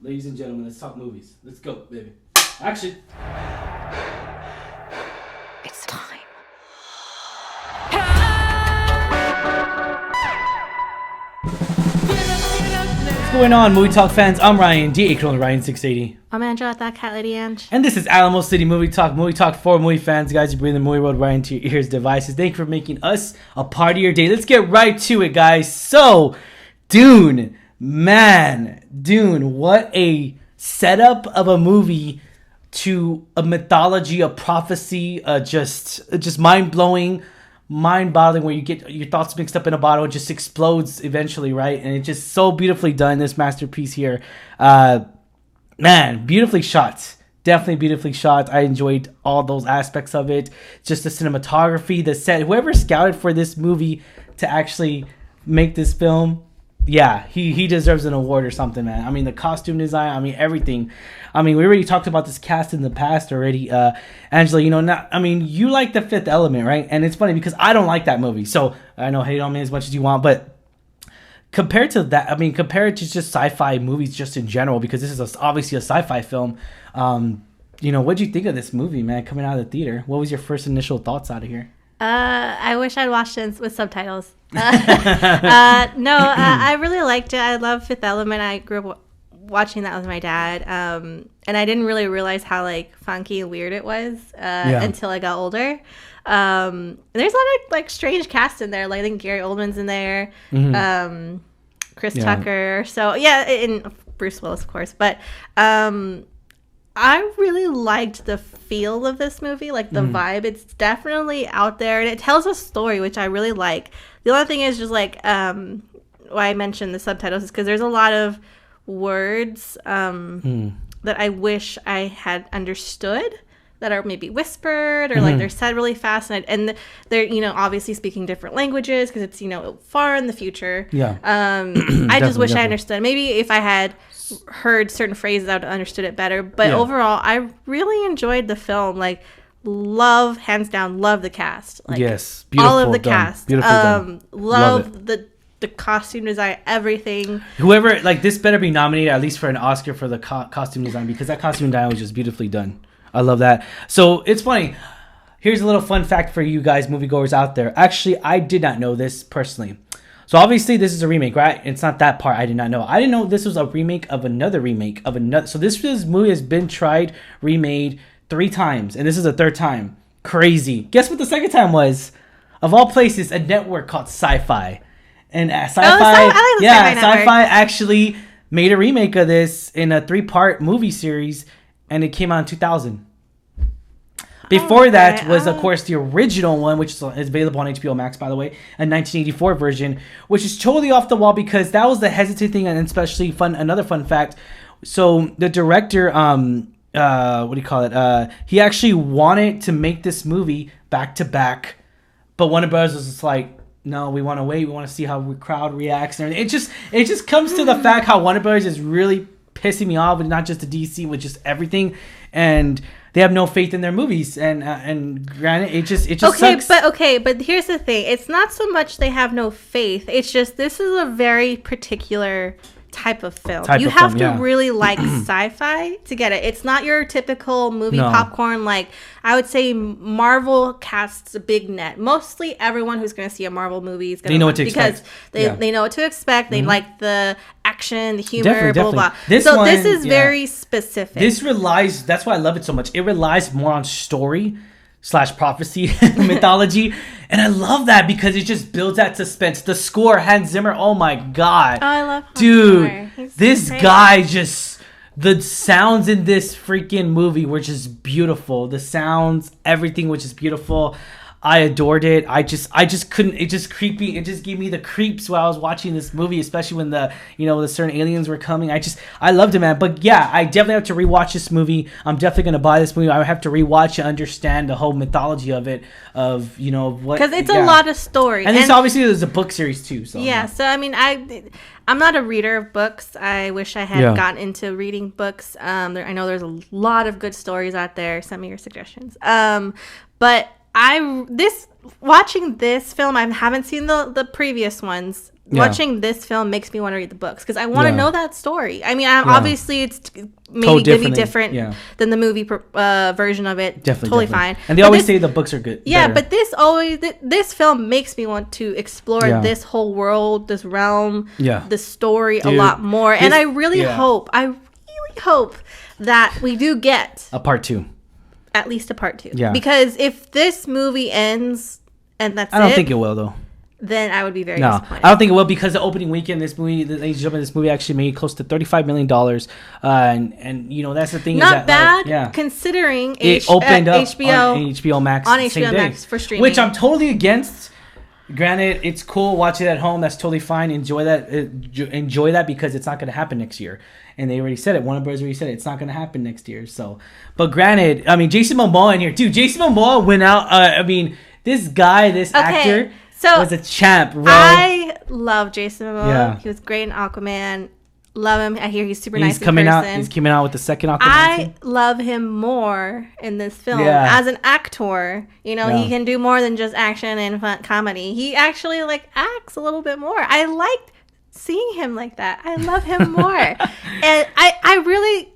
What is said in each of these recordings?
Ladies and gentlemen, let's talk movies. Let's go, baby. Action. It's time. What's going on, Movie Talk fans? I'm Ryan, Ryan680. I'm Angela, that cat lady Ange. And this is Alamo City Movie Talk for movie fans. Guys, you bring the movie world right into your ears, devices. Thank you for making us a part of your day. Let's get right to it, guys. So, Dune. Man, Dune, what a setup of a movie to a mythology, a prophecy, just mind-blowing, mind-boggling, where you get your thoughts mixed up in a bottle. It just explodes eventually, right? And it's just so beautifully done, this masterpiece here. Man, beautifully shot. Definitely beautifully shot. I enjoyed all those aspects of it. Just the cinematography, the set. Whoever scouted for this movie to actually make this film, yeah, he deserves an award or something, man. I mean, the costume design, I mean, everything. I mean, we already talked about this cast in the past already. Angela, you like The Fifth Element, right? And it's funny because I don't like that movie. So I know, hate on me as much as you want, but compared to just sci-fi movies just in general, because this is obviously a sci-fi film, what'd you think of this movie, man, coming out of the theater? What was your first initial thoughts out of here? I wish I'd watched it with subtitles. I really liked it. I love Fifth Element. I grew up watching that with my dad, and I didn't really realize how funky and weird it was until I got older. There's a lot of strange cast in there. I think Gary Oldman's in there, Chris Tucker. So and Bruce Willis, of course. But I really liked the feel of this movie, the vibe. It's definitely out there, and it tells a story, which I really like. The only thing is just why I mentioned the subtitles is because there's a lot of words that I wish I had understood that are maybe whispered or they're said really fast, and they're obviously speaking different languages because it's far in the future. I just wish I understood. Maybe if I had heard certain phrases, I would have understood it better. But overall, I really enjoyed the film. Hands down, love the cast. Yes, beautiful, all of the done. cast. Beautiful done. Love the costume design, everything. Whoever, this better be nominated at least for an Oscar for the costume design, because that costume design was just beautifully done. I love that. So it's funny. Here's a little fun fact for you guys, moviegoers out there. Actually, I did not know this personally. So obviously this is a remake, right? It's not that part I did not know. I didn't know this was a remake of another remake of another. So this movie has been remade 3 times, and this is the 3rd time. Crazy. Guess what the 2nd time was? Of all places, a network called Sci-Fi. And Sci-Fi actually made a remake of this in a 3-part movie series, and it came out in 2000. Before that was, of course, the original one, which is available on HBO Max, by the way, a 1984 version, which is totally off the wall because that was the hesitant thing, and especially another fun fact. So the director, he actually wanted to make this movie back to back, but Warner Bros. Was just like, no, we want to wait. We want to see how the crowd reacts and everything. It just comes to the fact how Warner Bros. Is really pissing me off, and not just the DC, with just everything, and they have no faith in their movies, and granted, it just sucks. But here's the thing: it's not so much they have no faith. It's just this is a very particular type of film. You have to really like sci-fi to get it. It's not your typical movie popcorn. I would say Marvel casts a big net. Mostly everyone who's going to see a Marvel movie is going to know what to expect. Because they know what to expect. They like the action, the humor, blah, blah, blah. This is very specific. This relies, that's why I love it so much. It relies more on story / prophecy mythology, and I love that because it just builds that suspense. The score, Hans Zimmer, oh my god, I love Hans Zimmer. This guy just, the sounds in this freaking movie were just beautiful. The sounds, everything was just beautiful. I adored it. I just couldn't. It just creepy. It just gave me the creeps while I was watching this movie, especially when the certain aliens were coming. I loved it, man. But yeah, I definitely have to rewatch this movie. I'm definitely gonna buy this movie. I have to rewatch and understand the whole mythology of it. What, because it's a lot of story. And this obviously is a book series too. So yeah. So I mean, I'm not a reader of books. I wish I had gotten into reading books. I know there's a lot of good stories out there. Send me your suggestions. But watching this film, I haven't seen the previous ones. watching this film makes me want to read the books because I want to know that story. I mean, obviously it's maybe going to be different than the movie version of it. Totally fine. And they always say the books are good. Yeah, better. But this film makes me want to explore this whole world, this realm, the story a lot more. And I really hope that we do get a part 2. At least a part 2. Yeah. Because if this movie ends and that's I don't think it will though. Then I would be very disappointed. I don't think it will because the opening weekend, this movie actually made close to $35 million, and you know that's the thing. Not bad, considering it opened up HBO on HBO Max for streaming, which I'm totally against. Granted, it's cool, watch it at home. That's totally fine. Enjoy that because it's not going to happen next year, and they already said it. Warner Bros. Already said it. It's not going to happen next year. So, but granted, I mean, Jason Momoa in here, dude. Jason Momoa went out. I mean, this guy, actor. So was a champ, bro. I love Jason Momoa. Yeah. He was great in Aquaman. Love him. I hear he's super nice in person. He's coming out with the second Aquaman. I love him more in this film as an actor. You know, he can do more than just action and fun comedy. He actually acts a little bit more. I liked seeing him like that. I love him more. And I really,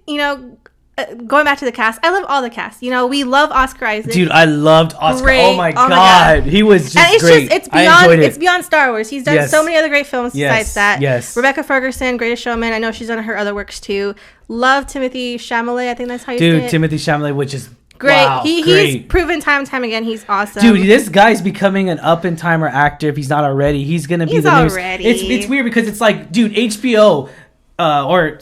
going back to the cast, I love all the cast. You know, we love Oscar Isaac. Dude, I loved Oscar. Oh my god. He was just great. It's beyond Star Wars. He's done so many other great films besides that. Yes. Rebecca Ferguson, Greatest Showman. I know she's done her other works too. Love Timothy Chalamet. I think that's how you say it. Dude, Timothy Chalamet, which is great. Wow, he's proven time and time again. He's awesome. Dude, this guy's becoming an up-and-timer actor. If he's not already, he's gonna be the news. It's weird because it's like, dude, HBO. Or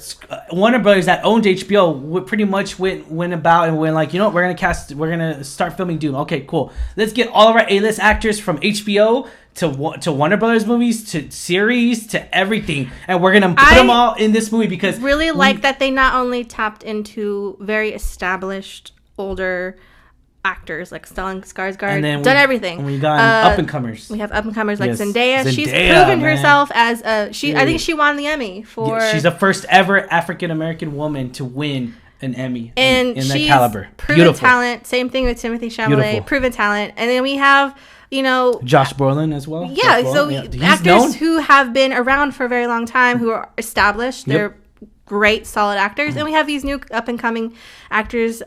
Warner Brothers that owned HBO pretty much went about and went like, you know what, we're gonna start filming Dune. Okay, cool. Let's get all of our A-list actors from HBO to Warner Brothers movies to series to everything, and we're gonna put them all in this movie because really like that they not only tapped into very established older actors like Stellan Skarsgård, done everything. And we got up and comers. We have up and comers like Zendaya. She's proven herself as I think she won the Emmy for. Yeah, she's the first ever African American woman to win an Emmy in that caliber. Proven talent. Same thing with Timothy Chalamet. Proven talent. And then we have Josh Brolin as well. Yeah, so actors who have been around for a very long time, who are established. They're great, solid actors, and we have these new up and coming actors,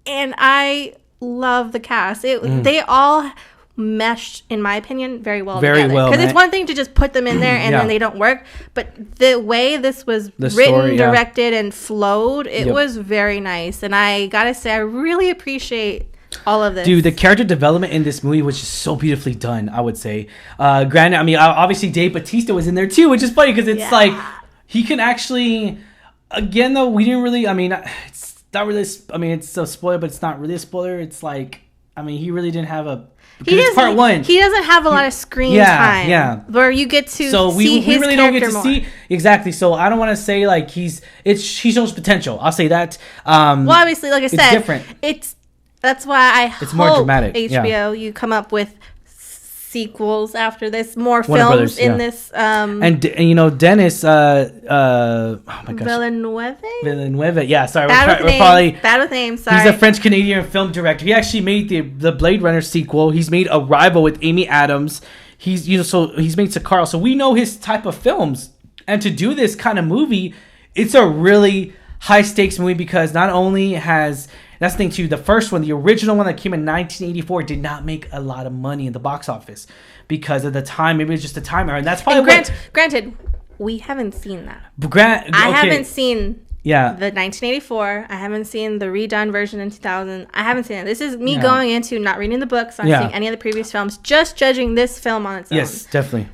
and I love the cast. They all meshed, in my opinion, very well together. Because it's one thing to just put them in there and then they don't work, but the way this was written, directed, and flowed, it was very nice. And I gotta say, I really appreciate all of this. Dude, the character development in this movie was just so beautifully done, I would say. Granted, I mean, obviously Dave Bautista was in there too, which is funny because it's like he can actually, again though, we didn't really, I mean, it's not really, I mean, it's a spoiler, but it's not really a spoiler. It's like, I mean, he really didn't have a, it's part one. He doesn't have a lot of screen time. Yeah. Where you get to see his really don't get to more. See. Exactly. So I don't want to say like he shows potential. I'll say that. Well, obviously, like I said, different. That's why it's more dramatic. HBO, you come up with sequels after this, more films in this. And you know, Dennis, oh my gosh, Villeneuve. Yeah, sorry, bad with names. Sorry, he's a French Canadian film director. He actually made the Blade Runner sequel. He's made Arrival with Amy Adams. He's made Sicario. So we know his type of films. And to do this kind of movie, it's a really high stakes movie because not only has. That's the thing too. The first one, the original one that came in 1984, did not make a lot of money in the box office because of the time. Maybe it's just the time error, and that's probably granted. We haven't seen that. I haven't seen the 1984. I haven't seen the redone version in 2000. I haven't seen it. This is me going into not reading the books, not seeing any of the previous films, just judging this film on its own. Yes, definitely.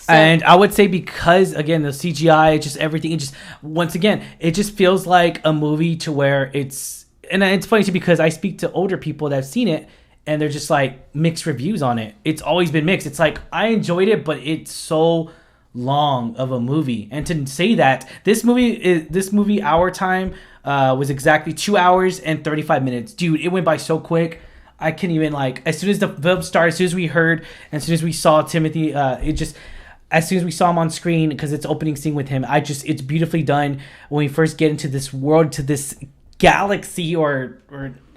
So, and I would say because, again, the CGI, just everything, once again, it just feels like a movie to where it's. And it's funny too because I speak to older people that have seen it and they're just like mixed reviews on it. It's always been mixed. It's like I enjoyed it, but it's so long of a movie. And to say that this movie our time was exactly 2 hours and 35 minutes. Dude, it went by so quick. I can't even as soon as the film started, as soon as we heard, as soon as we saw Timothy, as soon as we saw him on screen because it's opening scene with him, it's beautifully done when we first get into this world, to this galaxy or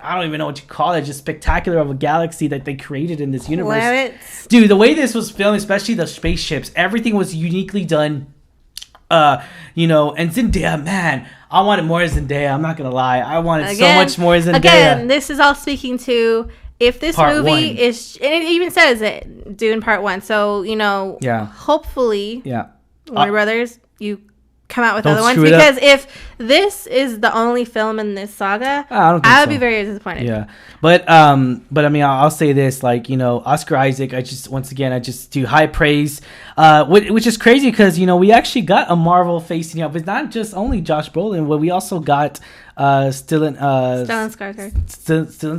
I don't even know what you call it, just spectacular of a galaxy that they created in this universe. Planets. Dude, the way this was filmed, especially the spaceships, everything was uniquely done. You know, and Zendaya, man, I wanted more Zendaya. I'm not gonna lie, I wanted so much more Zendaya. Again, this is all speaking to if this Part movie one. is, and it even says it, Dune Part 1. So, you know, hopefully, Warner Brothers, you come out with other ones, because if this is the only film in this saga, I would be very disappointed. Yeah, but I mean, I'll say this, like, you know, Oscar Isaac, I just do high praise, which is crazy because, you know, we actually got a Marvel facing up. It's not just only Josh Brolin, but we also got Stellan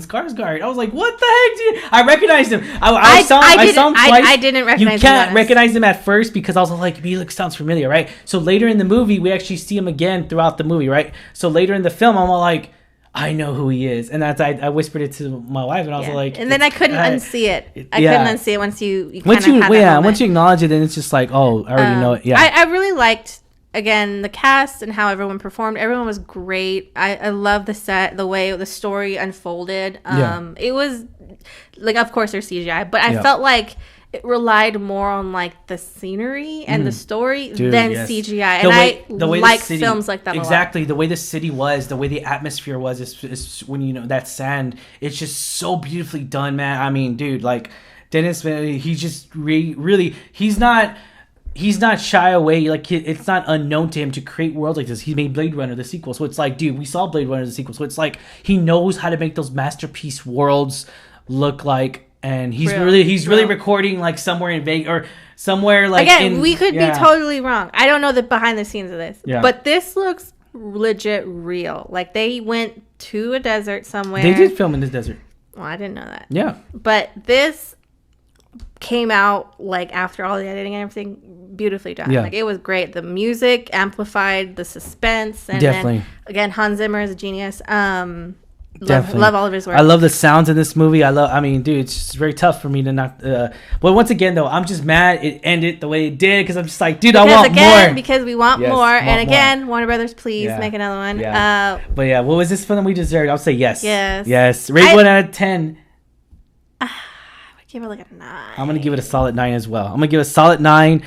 Skarsgård. I was like, what the heck, dude? I recognized him. I saw him twice. I didn't recognize him. You can't recognize him at first because I was like, he sounds familiar, right? So later in the movie, we actually see him again throughout the movie, right? So later in the film, I'm all like, I know who he is, and that's I whispered it to my wife, and I was like, and then I couldn't unsee it. I couldn't unsee it once you once you acknowledge it, then it's just like, oh, I already know it. Yeah, I really liked, again, the cast and how everyone performed. Everyone was great. I love the set, the way the story unfolded. It was like, of course, there's CGI, but I felt like it relied more on like the scenery and the story than CGI. And I like films like that. Exactly, the way the city was, the way the atmosphere was, is when, you know, that sand, it's just so beautifully done, man. I mean, dude, like Dennis, he's just really, he's not shy away. Like, it's not unknown to him to create worlds like this. He made Blade Runner, the sequel, so it's like, dude, we saw Blade Runner, the sequel, so it's like he knows how to make those masterpiece worlds look like. And he's really recording like somewhere in Vegas or somewhere like. Again, we could be totally wrong. I don't know the behind the scenes of this, but this looks legit real. Like, they went to a desert somewhere. They did film in this desert. Well, I didn't know that. Yeah, but this came out like after all the editing and everything, beautifully done. Like, it was great. The music amplified the suspense, and then again, Hans Zimmer is a genius. Love all of his work. I love the sounds in this movie. I mean, dude, it's just very tough for me to not. But once again, though, I'm just mad it ended the way it did, because I'm just like, dude, I want more. Because we want more. And again, Warner Brothers, please make another one. But yeah, what was this film we deserved? I'll say yes. Yes. Rate 1 out of 10. I give it like a 9. I'm gonna give it a solid 9 as well. I'm gonna give it a solid 9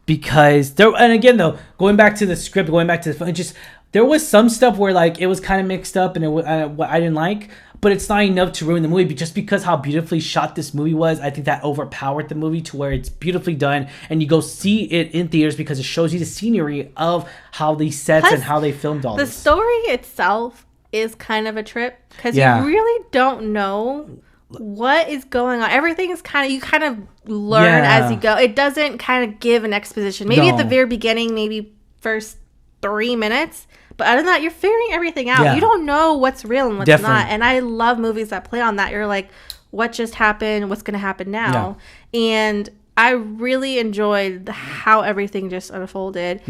because there. And again, though, going back to the script, going back to the film, just. There was some stuff where, like, it was kind of mixed up and what I didn't like, but it's not enough to ruin the movie. But just because how beautifully shot this movie was, I think that overpowered the movie to where it's beautifully done, and you go see it in theaters because it shows you the scenery of how these sets and how they filmed all this. The story itself is kind of a trip because you really don't know what is going on. Everything is you kind of learn as you go. It doesn't kind of give an exposition. Maybe at the very beginning, maybe first 3 minutes. But other than that, you're figuring everything out. You don't know what's real and what's not. And I love movies that play on that. You're like, what just happened? What's going to happen now? And I really enjoyed how everything just unfolded.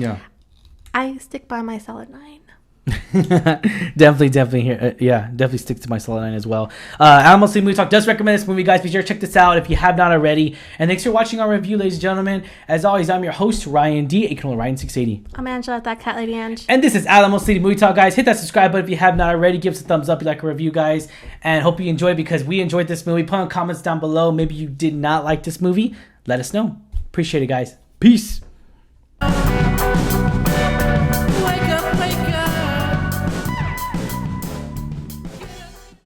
I stick by my solid 9. definitely here. Definitely stick to my solid 9 as well. Alamo City Movie Talk does recommend this movie, guys. Be sure to check this out if you have not already. And thanks for watching our review, ladies and gentlemen. As always, I'm your host, Ryan D. aka Ryan680. I'm Angela, that cat lady Ange. And this is Alamo City Movie Talk, guys. Hit that subscribe button if you have not already. Give us a thumbs up if you like a review, guys. And hope you enjoyed, because we enjoyed this movie. Put in comments down below. Maybe you did not like this movie. Let us know. Appreciate it, guys. Peace.